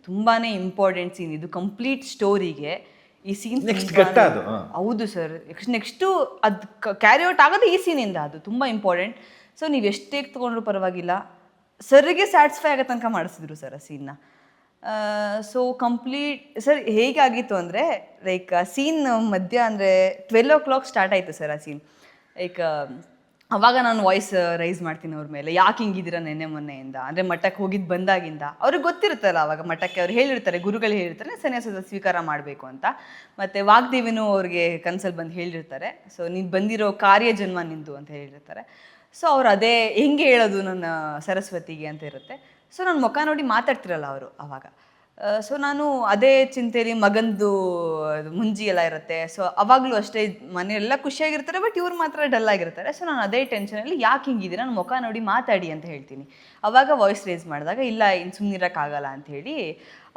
ತುಂಬಾ important scene ಇದು complete ಸ್ಟೋರಿಗೆ. ಈ ಸೀನ್ ಹೌದು ಸರ್. ನೆಕ್ಸ್ಟು ಅದು ಕ್ಯಾರಿ ಔಟ್ ಆಗೋದು ಈ ಸೀನಿಂದ, ಅದು ತುಂಬ ಇಂಪಾರ್ಟೆಂಟ್. ಸೊ ನೀವು ಎಷ್ಟೇ ತೊಗೊಂಡ್ರು ಪರವಾಗಿಲ್ಲ, ಸರ್ಗೆ ಸ್ಯಾಟಿಸ್ಫೈ ಆಗೋ ತನಕ ಮಾಡಿಸಿದ್ರು ಸರ್ ಆ ಸೀನ್ನ. ಸೊ ಕಂಪ್ಲೀಟ್ ಸರ್ ಹೇಗಾಗಿತ್ತು ಅಂದರೆ ಲೈಕ್ ಸೀನ್ ಮಧ್ಯ ಅಂದರೆ 12 o'clock ಸ್ಟಾರ್ಟ್ ಆಯಿತು ಸರ್ ಆ ಸೀನ್. ಲೈಕ್ ಅವಾಗ ನಾನು ವಾಯ್ಸ್ ರೈಸ್ ಮಾಡ್ತೀನಿ ಅವ್ರ ಮೇಲೆ, ಯಾಕೆ ಹಿಂಗಿದ್ದೀರಾ ನೆನ್ನೆ ಮೊನ್ನೆಯಿಂದ, ಅಂದರೆ ಮಠಕ್ಕೆ ಹೋಗಿದ್ದು ಬಂದಾಗಿಂದ. ಅವ್ರಿಗೆ ಗೊತ್ತಿರುತ್ತಲ್ಲ ಅವಾಗ ಮಠಕ್ಕೆ ಅವ್ರು ಹೇಳಿರ್ತಾರೆ, ಗುರುಗಳು ಹೇಳಿರ್ತಾರೆ ಸನ್ಯಾಸ ಸ್ವೀಕಾರ ಮಾಡಬೇಕು ಅಂತ. ಮತ್ತು ವಾಗ್ದೇವಿನೂ ಅವ್ರಿಗೆ ಕನಸಲ್ಲಿ ಬಂದು ಹೇಳಿರ್ತಾರೆ, ಸೊ ನೀನು ಬಂದಿರೋ ಕಾರ್ಯ ಜನ್ಮ ನಿಂದು ಅಂತ ಹೇಳಿರ್ತಾರೆ. ಸೊ ಅವ್ರು ಅದೇ ಹೆಂಗೆ ಹೇಳೋದು ನನ್ನ ಸರಸ್ವತಿಗೆ ಅಂತ ಇರುತ್ತೆ. ಸೊ ನಾನು ಮುಖ ನೋಡಿ ಮಾತಾಡ್ತಿರಲ್ಲ ಅವರು ಅವಾಗ. ಸೊ ನಾನು ಅದೇ ಚಿಂತೆಯಲ್ಲಿ ಮಗಂದು ಮುಂಜಿ ಎಲ್ಲ ಇರುತ್ತೆ. ಸೊ ಅವಾಗಲೂ ಅಷ್ಟೇ ಮನೆಯೆಲ್ಲ ಖುಷಿಯಾಗಿರ್ತಾರೆ, ಬಟ್ ಇವ್ರು ಮಾತ್ರ ಡಲ್ ಆಗಿರ್ತಾರೆ. ಸೊ ನಾನು ಅದೇ ಟೆನ್ಷನಲ್ಲಿ ಯಾಕೆ ಹಿಂಗಿದ್ದೀರ, ನಾನು ಮುಖ ನೋಡಿ ಮಾತಾಡಿ ಅಂತ ಹೇಳ್ತೀನಿ. ಅವಾಗ ವಾಯ್ಸ್ ರೇಸ್ ಮಾಡಿದಾಗ ಇಲ್ಲ ಇನ್ನು ಸುಮ್ಮನಿರೋಕ್ಕಾಗಲ್ಲ ಅಂಥೇಳಿ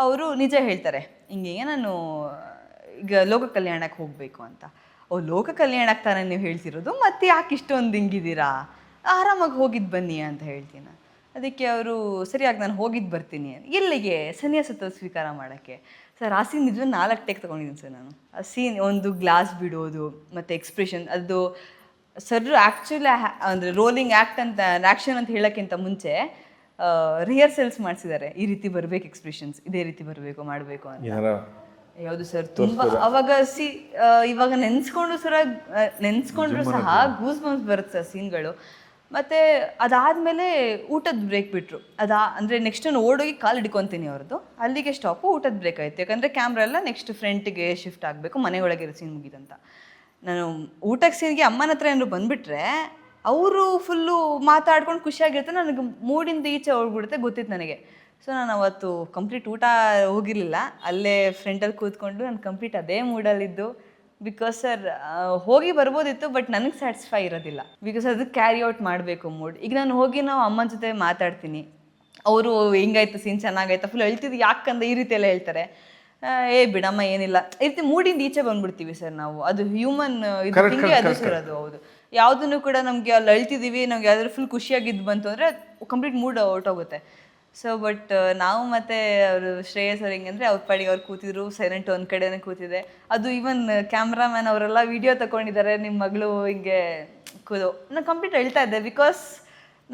ಅವರು ನಿಜ ಹೇಳ್ತಾರೆ, ಹಿಂಗೆ ನಾನು ಈಗ ಲೋಕ ಕಲ್ಯಾಣಕ್ಕೆ ಹೋಗಬೇಕು ಅಂತ. ಲೋಕ ಕಲ್ಯಾಣಕ್ಕೆ ತಾನೇ ನೀವು ಹೇಳ್ತಿರೋದು, ಮತ್ತೆ ಯಾಕೆ ಇಷ್ಟೊಂದು ಹಿಂಗಿದ್ದೀರಾ, ಆರಾಮಾಗಿ ಹೋಗಿದ್ದು ಬನ್ನಿ ಅಂತ ಹೇಳ್ತೀನಿ. ಅದಕ್ಕೆ ಅವರು ಸರಿಯಾಗಿ ನಾನು ಹೋಗಿದ್ದು ಬರ್ತೀನಿ. ಎಲ್ಲಿಗೆ, ಸನ್ಯಾಸತ್ವ ಸ್ವೀಕಾರ ಮಾಡೋಕ್ಕೆ. ಸರ್ ಆ ಸೀನ್ ನಿಜವಾಗಿ 4 ಟೇಕ್ ತೊಗೊಂಡಿದ್ದೀನಿ ಸರ್ ನಾನು. ಆ ಸೀನ್ ಒಂದು ಗ್ಲಾಸ್ ಬಿಡೋದು ಮತ್ತು ಎಕ್ಸ್ಪ್ರೆಷನ್ ಅದು ಸರ್ ಆ್ಯಕ್ಚುಲಿ ಅಂದರೆ ರೋಲಿಂಗ್ ಆ್ಯಕ್ಷನ್ ಅಂತ ಹೇಳೋಕ್ಕಿಂತ ಮುಂಚೆ ರಿಹರ್ಸಲ್ಸ್ ಮಾಡಿಸಿದ್ದಾರೆ. ಈ ರೀತಿ ಬರಬೇಕು ಎಕ್ಸ್ಪ್ರೆಷನ್ಸ್, ಇದೇ ರೀತಿ ಬರಬೇಕು ಮಾಡಬೇಕು ಅಂತ. ಯಾವುದು ಸರ್ ತುಂಬ ಅವಾಗ ಇವಾಗ ನೆನೆಸ್ಕೊಂಡ್ರು ಸಹ ಗೂಸ್ ಬಂಪ್ಸ್ ಬರುತ್ತೆ ಸರ್ ಸೀನ್ಗಳು. ಮತ್ತು ಅದಾದಮೇಲೆ ಊಟದ ಬ್ರೇಕ್ ಬಿಟ್ಟರು. ಅಂದರೆ ನೆಕ್ಸ್ಟ್ ನಾನು ಓಡೋಗಿ ಕಾಲು ಹಿಡ್ಕೊತೀನಿ ಅವ್ರದ್ದು, ಅಲ್ಲಿಗೆ ಸ್ಟಾಪು. ಊಟದ ಬ್ರೇಕ್ ಆಯಿತು, ಯಾಕಂದರೆ ಕ್ಯಾಮ್ರಾ ಎಲ್ಲ ನೆಕ್ಸ್ಟ್ ಫ್ರಂಟಿಗೆ ಶಿಫ್ಟ್ ಆಗಬೇಕು, ಮನೆಯೊಳಗಿರೋ ಸೀನ್ ಮುಗಿದಂತ. ನಾನು ಊಟಕ್ಕೆ ಸೀನ್ಗೆ ಅಮ್ಮನ ಹತ್ರ ಏನಾದ್ರು ಬಂದುಬಿಟ್ರೆ ಅವರು ಫುಲ್ಲು ಮಾತಾಡ್ಕೊಂಡು ಖುಷಿಯಾಗಿರ್ತಾರೆ, ನನಗೆ ಮೂಡಿಂದ ಈಚೆ ಹೋಗ್ಬಿಡುತ್ತೆ ಗೊತ್ತಿತ್ತು ನನಗೆ. ಸೊ ನಾನು ಅವತ್ತು ಕಂಪ್ಲೀಟ್ ಊಟ ಹೋಗಿರಲಿಲ್ಲ, ಅಲ್ಲೇ ಫ್ರಂಟಲ್ಲಿ ಕೂತ್ಕೊಂಡು ನಾನು ಕಂಪ್ಲೀಟ್ ಅದೇ ಮೂಡಲ್ಲಿದ್ದು. ಬಿಕಾಸ್ ಸರ್ ಹೋಗಿ ಬರ್ಬೋದಿತ್ತು, ಬಟ್ ನನಗೆ ಸ್ಯಾಟಿಸ್ಫೈ ಇರೋದಿಲ್ಲ. ಬಿಕಾಸ್ ಅದಕ್ಕೆ ಕ್ಯಾರಿ ಔಟ್ ಮಾಡಬೇಕು ಮೂಡ್. ಈಗ ನಾನು ಹೋಗಿ ನಾವು ಅಮ್ಮನ ಜೊತೆ ಮಾತಾಡ್ತೀನಿ, ಅವರು ಹಿಂಗಾಯ್ತು ಸೀನ್ ಚೆನ್ನಾಗಾಯ್ತು ಫುಲ್ ಹೇಳ್ತಿದ್ದು, ಯಾಕಂದ್ರೆ ಈ ರೀತಿ ಎಲ್ಲ ಹೇಳ್ತಾರೆ. ಬಿಡಮ್ಮ ಏನಿಲ್ಲ ಈ ರೀತಿ ಮೂಡಿಂದ ಈಚೆ ಬಂದ್ಬಿಡ್ತೀವಿ ಸರ್ ನಾವು. ಅದು ಹ್ಯೂಮನ್ ಇದು ಹಿಂಗೆ ಅದು ಸರ್ ಅದು. ಹೌದು, ಯಾವುದನ್ನು ಕೂಡ ನಮಗೆ ಅಲ್ಲಿ ಅಳ್ತಿದ್ದೀವಿ, ನಮ್ಗೆ ಯಾವ್ದಾದ್ರು ಫುಲ್ ಖುಷಿಯಾಗಿದ್ದು ಬಂತು ಅಂದರೆ ಕಂಪ್ಲೀಟ್ ಮೂಡ್ ಹೊರ್ಟೋಗುತ್ತೆ. ಸೊ ಬಟ್ ನಾವು ಮತ್ತು ಅವರು ಶ್ರೇಯಸ್ ಅವ್ರು ಹೆಂಗಂದರೆ ಅವ್ರ ಪಾಡಿಗೆ ಅವ್ರು ಕೂತಿದ್ರು, ಸೈಲೆಂಟ್ ಒಂದು ಕಡೆನೇ ಕೂತಿದೆ. ಅದು ಈವನ್ ಕ್ಯಾಮ್ರಾಮ್ಯಾನ್ ಅವರೆಲ್ಲ ವೀಡಿಯೋ ತಗೊಂಡಿದ್ದಾರೆ, ನಿಮ್ಮ ಮಗಳು ಹಿಂಗೆ ನಾನು ಕಂಪ್ಲೀಟ್ ಹೇಳ್ತಾ ಇದ್ದೆ. ಬಿಕಾಸ್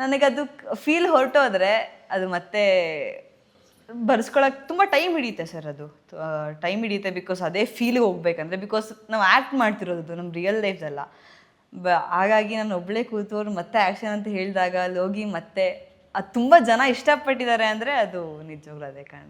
ನನಗದು ಫೀಲ್ ಹೊರಟೋದ್ರೆ ಅದು ಮತ್ತೆ ಬರ್ಸ್ಕೊಳಕ್ಕೆ ತುಂಬ ಟೈಮ್ ಹಿಡಿಯುತ್ತೆ ಸರ್. ಅದು ಟೈಮ್ ಹಿಡಿಯುತ್ತೆ ಬಿಕಾಸ್ ಅದೇ ಫೀಲಿಗೆ ಹೋಗ್ಬೇಕಂದ್ರೆ. ಬಿಕಾಸ್ ನಾವು ಆ್ಯಕ್ಟ್ ಮಾಡ್ತಿರೋದು ನಮ್ಮ ರಿಯಲ್ ಲೈಫ್ದಲ್ಲ. ಹಾಗಾಗಿ ನಾನು ಒಬ್ಬಳೇ ಕೂತವ್ರು ಮತ್ತೆ ಆ್ಯಕ್ಷನ್ ಅಂತ ಹೇಳಿದಾಗ ಅಲ್ಲಿ ಹೋಗಿ ಮತ್ತೆ ಅದು ತುಂಬ ಜನ ಇಷ್ಟಪಟ್ಟಿದ್ದಾರೆ ಅಂದರೆ ಅದು ನಿಜವಾಗ್ಲೂ ಅದೇ ಕಾರಣ.